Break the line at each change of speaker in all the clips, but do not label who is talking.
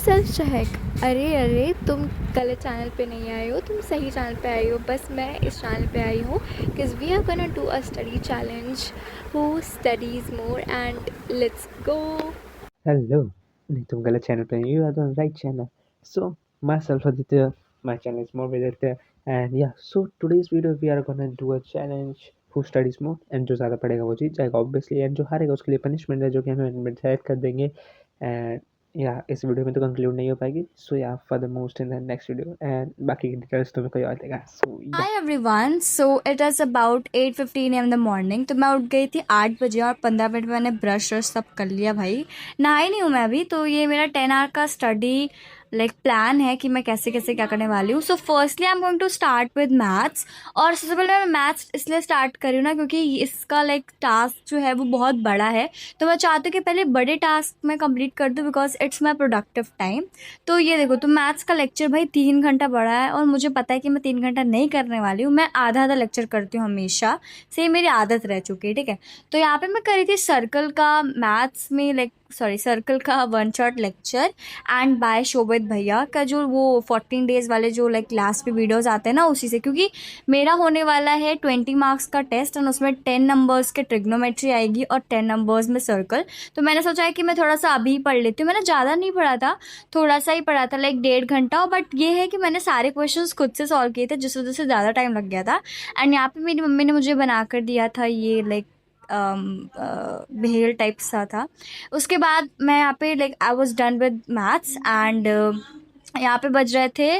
Self check. अरे अरे, तुम गलत चैनल पे नहीं आए हो, तुम सही चैनल पे आई हो। बस मैं इस चैनल पे आई हूँ because we are gonna do a study challenge. Who studies more and let's go.
Hello, नहीं तुम गलत चैनल पे नहीं, you are on right channel. So myself Aditya, my channel is more with Aditya, and yeah, so today's video we are gonna do a challenge who studies more, and जो ज़्यादा पढ़ेगा वो जीत जाएगा obviously, and जो हारेगा उसके लिए punishment है जो कि हमें डिसाइड कर देंगे। and yeah, इस वीडियो में तो कंक्लूड नहीं हो पाएगी, so yeah, for the most in the next video, and बाकी की डिटेल्स तुम्हें कोई और देगा। so yeah.
Hi everyone, so it is about 8:15 AM in the morning. तो मैं उठ गई थी 8 बजे और 15 मिनट में मैंने ब्रश व्रश सब कर लिया भाई। नहाई नहीं हूँ मैं अभी। तो ये मेरा 10 आवर का स्टडी प्लान है कि मैं कैसे कैसे क्या करने वाली हूँ। So firstly I am going to start with maths. और सबसे पहले मैं मैथ्स इसलिए स्टार्ट करी हूँ ना, क्योंकि इसका टास्क जो है वो बहुत बड़ा है। तो मैं चाहती हूँ कि पहले बड़े टास्क मैं कंप्लीट कर दूँ because it's my productive time. तो ये देखो, तो मैथ्स का लेक्चर भाई 3 घंटा बड़ा है और मुझे पता है कि मैं 3 घंटा नहीं करने वाली हूँ। मैं आधा आधा लेक्चर करती हूँ हमेशा से, मेरी आदत रह चुकी है, ठीक है। तो यहाँ पे मैं करी थी सर्कल का मैथ्स में सर्कल का one shot lecture and by Shobhit भैया का, जो वो 14 डेज वाले जो लास्ट पे वीडियोस आते हैं ना, उसी से। क्योंकि मेरा होने वाला है 20 मार्क्स का टेस्ट और उसमें 10 नंबर्स के ट्रिग्नोमेट्री आएगी और 10 नंबर्स में सर्कल। तो मैंने सोचा है कि मैं थोड़ा सा अभी पढ़ लेती हूँ। मैंने ज़्यादा नहीं पढ़ा था, थोड़ा सा ही पढ़ा था, 1.5 घंटा। बट ये है कि मैंने सारे क्वेश्चंस खुद से सॉल्व किए थे, जिस वजह से ज़्यादा टाइम लग गया था। एंड यहाँ पे मेरी मम्मी ने मुझे बना कर दिया था ये भेल टाइप सा था। उसके बाद मैं यहाँ पे आई was done with maths and यहाँ पे बज रहे थे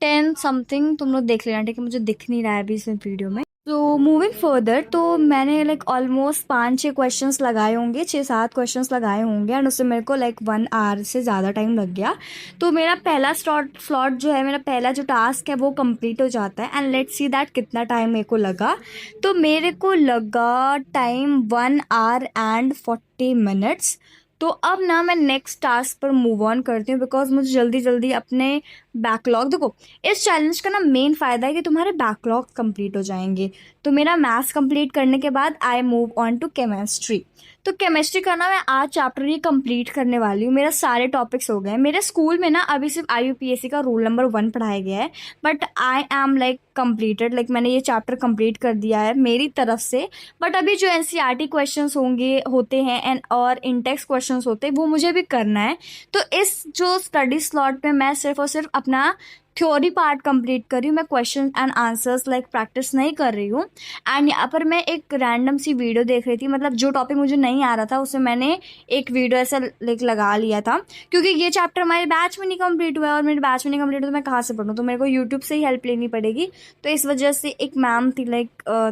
10 समथिंग। तुम लोग देख लेना, ठीक है। मुझे दिख नहीं रहा है अभी इस वीडियो में। तो मूविंग फर्दर, तो मैंने ऑलमोस्ट 5-6 क्वेश्चंस लगाए होंगे, 6-7 क्वेश्चंस लगाए होंगे एंड उससे मेरे को 1 आवर से ज़्यादा टाइम लग गया। तो मेरा पहला स्लॉट जो है, मेरा पहला जो टास्क है वो कंप्लीट हो जाता है एंड लेट्स सी दैट कितना टाइम मेरे को लगा। तो मेरे को लगा टाइम 1 आवर एंड 40 मिनट्स। तो अब ना मैं नेक्स्ट टास्क पर मूव ऑन करती हूँ बिकॉज मुझे जल्दी जल्दी अपने बैकलॉग, देखो इस चैलेंज का ना मेन फ़ायदा है कि तुम्हारे बैकलॉग कंप्लीट हो जाएंगे। तो मेरा मैथ्स कंप्लीट करने के बाद I move on to chemistry. तो केमिस्ट्री का ना मैं आज चैप्टर ही कंप्लीट करने वाली हूँ। मेरा सारे टॉपिक्स हो गए। मेरे स्कूल में ना अभी सिर्फ IUPAC का रूल नंबर 1 पढ़ाया गया है, बट आई एम कंप्लीटेड, मैंने ये चैप्टर कंप्लीट कर दिया है मेरी तरफ से। बट अभी जो NCERT क्वेश्चंस होते हैं एंड और इंटेक्स क्वेश्चंस होते हैं, वो मुझे भी करना है। तो इस जो स्टडी स्लॉट में मैं सिर्फ और सिर्फ अपना थ्योरी पार्ट कंप्लीट कर रही हूँ। मैं क्वेश्चन एंड आंसर्स प्रैक्टिस नहीं कर रही हूँ। एंड यहाँ पर मैं एक रैंडम सी वीडियो देख रही थी, जो टॉपिक मुझे नहीं आ रहा था उसे मैंने एक वीडियो ऐसा लगा लिया था। क्योंकि ये चैप्टर हमारे बैच में नहीं कंप्लीट हुआ है और मेरे बैच में नहीं कंप्लीट हुआ तो मैं कहाँ से पढ़ूँ। तो मेरे को यूट्यूब से ही हेल्प लेनी पड़ेगी। तो इस वजह से एक मैम थी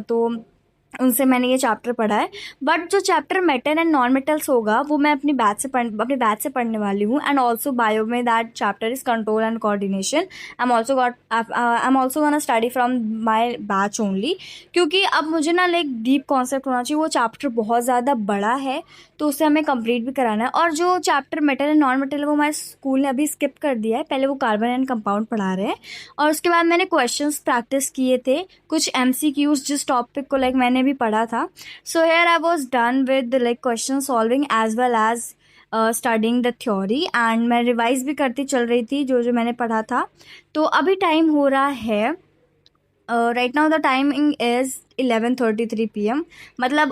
तो उनसे मैंने ये चैप्टर पढ़ा है। बट जो chapter metal and non metals होगा वो मैं अपने बैच से पढ़ने वाली हूँ। एंड ऑल्सो बायो में that chapter is control and coordination. I am also gonna study from my batch only. क्योंकि अब मुझे ना डीप कॉन्सेप्ट होना चाहिए। वो चैप्टर बहुत ज़्यादा बड़ा है तो उसे हमें कंप्लीट भी कराना है। और जो chapter metal and non metal है वो हमारे स्कूल ने अभी स्किप कर दिया है। पहले वो कार्बन एंड कंपाउंड पढ़ा रहे हैं और उसके बाद मैंने क्वेश्चंस प्रैक्टिस किए थे, कुछ MCQs जिस टॉपिक को मैंने भी पढ़ा था। So here I was done with question solving as well as studying the theory and मैं रिवाइज भी करती चल रही थी जो जो मैंने पढ़ा था। तो अभी टाइम हो रहा है, right now the timing is 11:33 PM।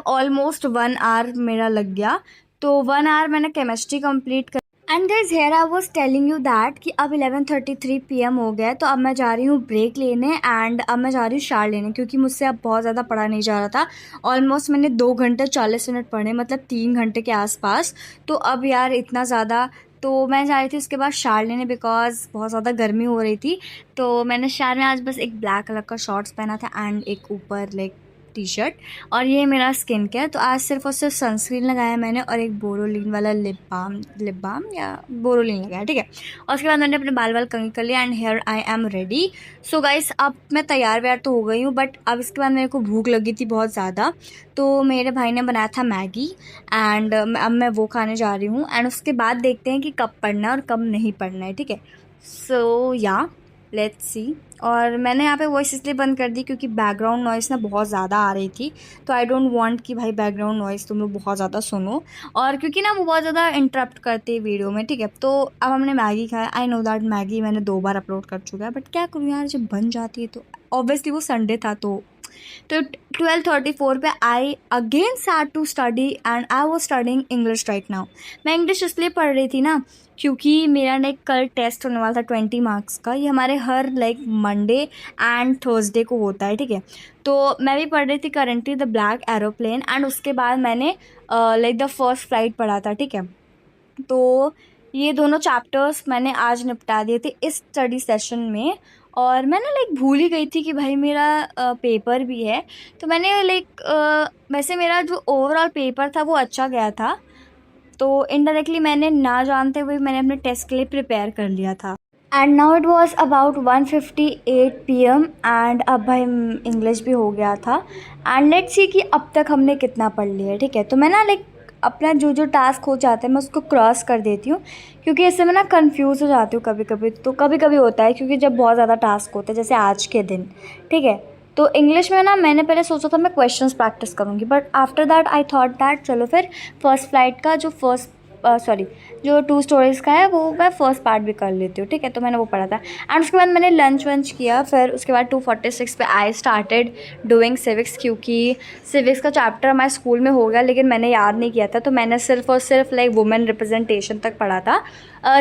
Almost 1 hour मेरा लग गया। तो 1 आवर मैंने केमिस्ट्री कंप्लीट कर। And guys here I was telling you that कि अब 11:33 PM हो गया है। तो अब मैं जा रही हूँ ब्रेक लेने एंड अब मैं जा रही हूँ शार लेने, क्योंकि मुझसे अब बहुत ज़्यादा पढ़ा नहीं जा रहा था। ऑलमोस्ट मैंने 2 घंटे 40 मिनट पढ़े, 3 घंटे के आसपास। तो अब यार इतना ज़्यादा, तो मैं जा रही थी उसके बाद शार लेने बिकॉज बहुत ज़्यादा गर्मी हो रही थी। तो मैंने शार में आज बस एक ब्लैक कलर का शॉर्ट्स पहना था एंड एक ऊपर T-शर्ट। और ये मेरा स्किन केयर। तो आज सिर्फ और सिर्फ सनस्क्रीन लगाया मैंने और एक बोरोलिन वाला लिप बाम या बोरोलिन लगाया, ठीक है। और उसके बाद मैंने अपने बाल कंघी कर लिया and here I am ready. So guys अब मैं तैयार व्यार तो हो गई हूँ, बट अब इसके बाद मेरे को भूख लगी थी बहुत ज़्यादा। तो मेरे भाई ने बनाया था मैगी एंड अब मैं वो खाने जा रही हूँ। एंड उसके बाद देखते हैं कि कब पढ़ना है और कब नहीं पढ़ना है, ठीक है। सो या लेट्स सी। और मैंने यहाँ पे वॉइस इसलिए बंद कर दी क्योंकि बैकग्राउंड नॉइस ना बहुत ज़्यादा आ रही थी, तो आई डोंट वांट कि भाई बैकग्राउंड नॉइस तुम लोग बहुत ज़्यादा सुनो, और क्योंकि ना वो बहुत ज़्यादा इंटरप्ट करते हैं वीडियो में, ठीक है। तो अब हमने मैगी खाया, आई नो दैट मैगी मैंने 2 बार अपलोड कर चुका है, बट क्या करूँ यार, जब बन जाती है तो ऑब्वियसली वो संडे था तो 12:34 पे I again sat to study and I was studying English right now. मैं इंग्लिश इसलिए पढ़ रही थी ना क्योंकि मेरा ना कल टेस्ट होने वाला था 20 मार्क्स का। ये हमारे हर मंडे एंड थर्सडे को होता है, ठीक है। तो मैं भी पढ़ रही थी currently the black aeroplane, and उसके बाद मैंने द फर्स्ट फ्लाइट पढ़ा था, ठीक है। तो ये दोनों चैप्टर्स मैंने आज निपटा दिए थे इस स्टडी सेशन में। और मैं ना भूल ही गई थी कि भाई मेरा पेपर भी है। तो मैंने वैसे मेरा जो ओवरऑल पेपर था वो अच्छा गया था, तो इनडायरेक्टली मैंने ना जानते हुए मैंने अपने टेस्ट के लिए प्रिपेयर कर लिया था। And now it was about 1:58 PM and अब भाई इंग्लिश भी हो गया था। एंड लेट्स सी कि अब तक हमने कितना पढ़ लिया है, ठीक है। तो मैं ना अपना जो टास्क हो जाता है मैं उसको क्रॉस कर देती हूँ, क्योंकि इससे मैं ना कन्फ्यूज़ हो जाती हूँ कभी कभी। तो कभी कभी होता है क्योंकि जब बहुत ज़्यादा टास्क होते हैं जैसे आज के दिन, ठीक है। तो इंग्लिश में ना मैंने पहले सोचा था मैं क्वेश्चंस प्रैक्टिस करूँगी, but after that I thought that चलो फिर फर्स्ट फ्लाइट का जो 2 स्टोरीज़ का है वो मैं फर्स्ट पार्ट भी कर लेती हूँ, ठीक है। तो मैंने वो पढ़ा था एंड उसके बाद मैंने लंच वंच किया। फिर उसके बाद 2:46 पे आई स्टार्टेड डूइंग सिविक्स, क्योंकि सिविक्स का चैप्टर हमारे स्कूल में हो गया लेकिन मैंने याद नहीं किया था, तो मैंने सिर्फ और सिर्फ वुमेन रिप्रेजेंटेशन तक पढ़ा था।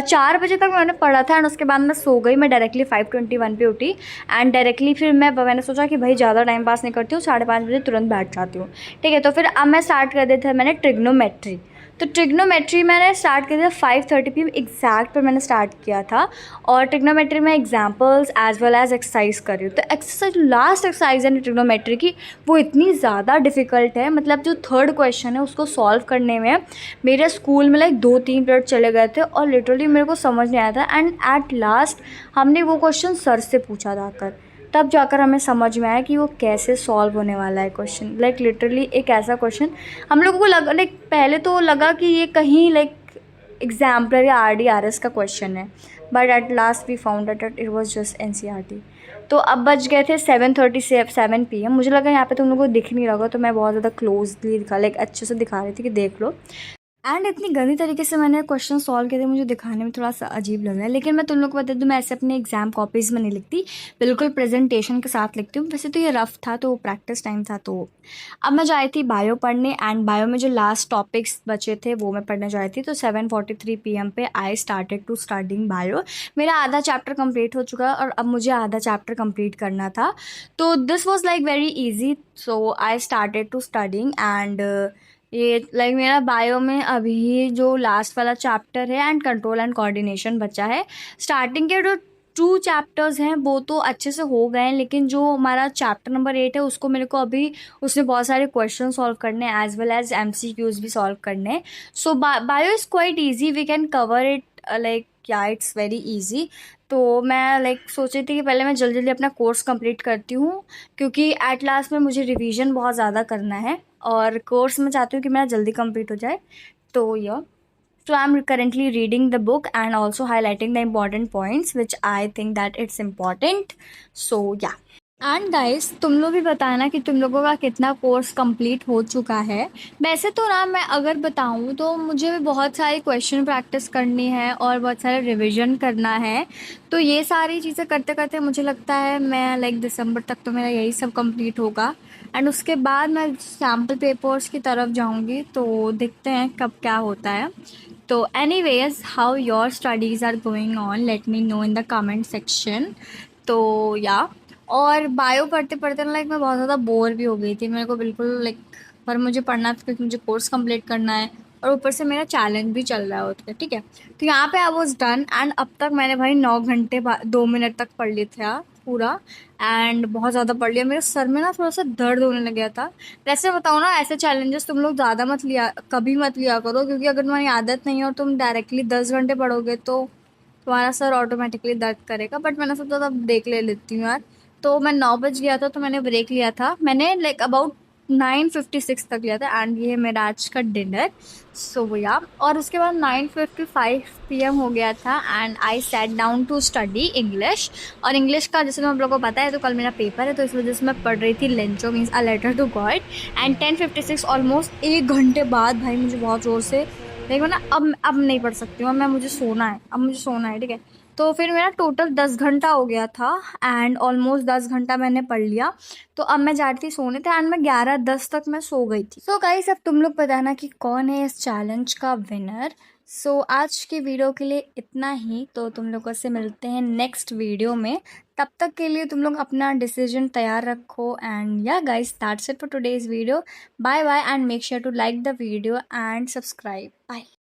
4 बजे तक मैंने पढ़ा था एंड उसके बाद मैं सो गई। मैं डायरेक्टली 5:21 पे उठी एंड डायरेक्टली फिर मैंने सोचा कि भाई ज़्यादा टाइम पास नहीं करती हूँ, 5:30 बजे तुरंत बैठ जाती हूँ, ठीक है। तो फिर अब मैं स्टार्ट कर देता था मैंने ट्रिग्नोमेट्री। तो ट्रिग्नोमेट्री मैंने स्टार्ट किया था 5:30 PM एग्जैक्ट पर मैंने स्टार्ट किया था। और ट्रिग्नोमेट्री में examples as well as exercise कर रही हूँ। तो एक्सरसाइज लास्ट एक्सरसाइज है ट्रिग्नोमेट्री की, वो इतनी ज़्यादा डिफ़िकल्ट है, मतलब जो थर्ड क्वेश्चन है उसको सॉल्व करने में मेरे स्कूल में 2-3 पीरियड चले गए थे और लिटरली मेरे को समझ नहीं आया था। एंड एट लास्ट हमने वो क्वेश्चन सर से पूछा जाकर, तब जाकर हमें समझ में आया कि वो कैसे सॉल्व होने वाला है क्वेश्चन। लिटरली एक ऐसा क्वेश्चन हम लोगों को लगा पहले तो लगा कि ये कहीं एग्जाम्पलर या RDRS का क्वेश्चन है, but at last we found that it was just NCERT। तो अब बज गए थे 7:37 PM। मुझे लगा यहाँ पे तुम लोगों को दिख नहीं रहा होगा, तो मैं बहुत ज़्यादा क्लोजली अच्छे से दिखा रही थी कि देख लो। एंड इतनी गंदी तरीके से मैंने क्वेश्चन सॉल्व किए थे, मुझे दिखाने में थोड़ा सा अजीब लग रहा है, लेकिन मैं तुम लोग को बता दूँ मैं ऐसे अपने एग्जाम कॉपीज़ में नहीं लिखती, बिल्कुल प्रेजेंटेशन के साथ लिखती हूँ। वैसे तो ये रफ था, तो प्रैक्टिस टाइम था। तो अब मैं जा रही थी बायो पढ़ने एंड बायो में जो लास्ट टॉपिक्स बचे थे वो मैं पढ़ने जा रही थी। तो 7:43 PM पे I started to studying bio. मेरा आधा चैप्टर कंप्लीट हो चुका है और अब मुझे आधा चैप्टर कंप्लीट करना था। तो this was very easy, so I started to studying and ये मेरा बायो में अभी जो लास्ट वाला चैप्टर है एंड कंट्रोल एंड कोऑर्डिनेशन बचा है। स्टार्टिंग के जो 2 चैप्टर्स हैं वो तो अच्छे से हो गए हैं, लेकिन जो हमारा चैप्टर नंबर 8 है उसको मेरे को अभी उसमें बहुत सारे क्वेश्चन सॉल्व करने हैं एज वेल एज MCQs भी सॉल्व करने हैं। So bio is quite easy, we can cover it या इट्स वेरी ईजी। तो मैं सोच रही थी कि पहले मैं जल्दी जल्दी अपना कोर्स कंप्लीट करती हूँ, क्योंकि एट लास्ट में मुझे रिवीजन बहुत ज़्यादा करना है और कोर्स में चाहती हूँ कि मेरा जल्दी कंप्लीट हो जाए। तो so I'm currently reading the book and also highlighting the important points which I think that it's important. So yeah. And guys तुम लोग भी बताना कि तुम लोगों का कितना कोर्स कंप्लीट हो चुका है। वैसे तो ना मैं अगर बताऊँ तो मुझे भी बहुत सारी क्वेश्चन प्रैक्टिस करनी है और बहुत सारा रिवीजन करना है। तो ये सारी चीज़ें करते करते मुझे लगता है मैं दिसंबर तक तो मेरा यही सब कंप्लीट होगा एंड उसके बाद मैं सैम्पल पेपर्स की तरफ जाऊँगी। तो देखते हैं कब क्या होता है। तो anyways, how your studies are going on, let me know in the comment section. तो या और बायो पढ़ते पढ़ते मैं बहुत ज़्यादा बोर भी हो गई थी, मेरे को बिल्कुल पर मुझे पढ़ना था क्योंकि मुझे कोर्स कंप्लीट करना है और ऊपर से मेरा चैलेंज भी चल रहा होता है, ठीक है। तो यहाँ पे आई वॉज डन एंड अब तक मैंने भाई 9 घंटे 2 मिनट तक पढ़ लिया था पूरा एंड बहुत ज़्यादा पढ़ लिया। मेरे सर में ना थोड़ा सा दर्द होने लग गया था। वैसे बताओ ना, ऐसे चैलेंजेस तुम लोग ज़्यादा कभी मत लिया करो, क्योंकि अगर तुम्हारी आदत नहीं है और तुम डायरेक्टली 10 घंटे पढ़ोगे तो तुम्हारा सर ऑटोमेटिकली दर्द करेगा। बट मैंने सोचा तब देख लेती हूँ यार। तो मैं 9 बज गया था तो मैंने ब्रेक लिया था। मैंने अबाउट 9:56 तक लिया था एंड ये है मेरा आज का डिनर। सो या और उसके बाद 9:55 PM हो गया था and I sat down to study English. और इंग्लिश का जैसे हम लोगों को पता है तो कल मेरा पेपर है, तो इस वजह से मैं पढ़ रही थी Lencho means a letter to God. And 10:56 almost 1 घंटे बाद भाई मुझे बहुत ज़ोर से देखो ना, अब नहीं पढ़ सकती हूँ मैं, मुझे सोना है, अब मुझे सोना है, ठीक है। तो फिर मेरा टोटल 10 घंटा हो गया था एंड ऑलमोस्ट 10 घंटा मैंने पढ़ लिया। तो अब मैं जा रही थी सोने थे एंड मैं 11:10 तक मैं सो गई थी। सो गाइस अब तुम लोग बताना कि कौन है इस चैलेंज का विनर। सो आज की वीडियो के लिए इतना ही, तो तुम लोगों से मिलते हैं नेक्स्ट वीडियो में। तब तक के लिए तुम लोग अपना डिसीजन तैयार रखो एंड या guys that's it for today's video. Bye bye and make sure to like the video and subscribe. Bye.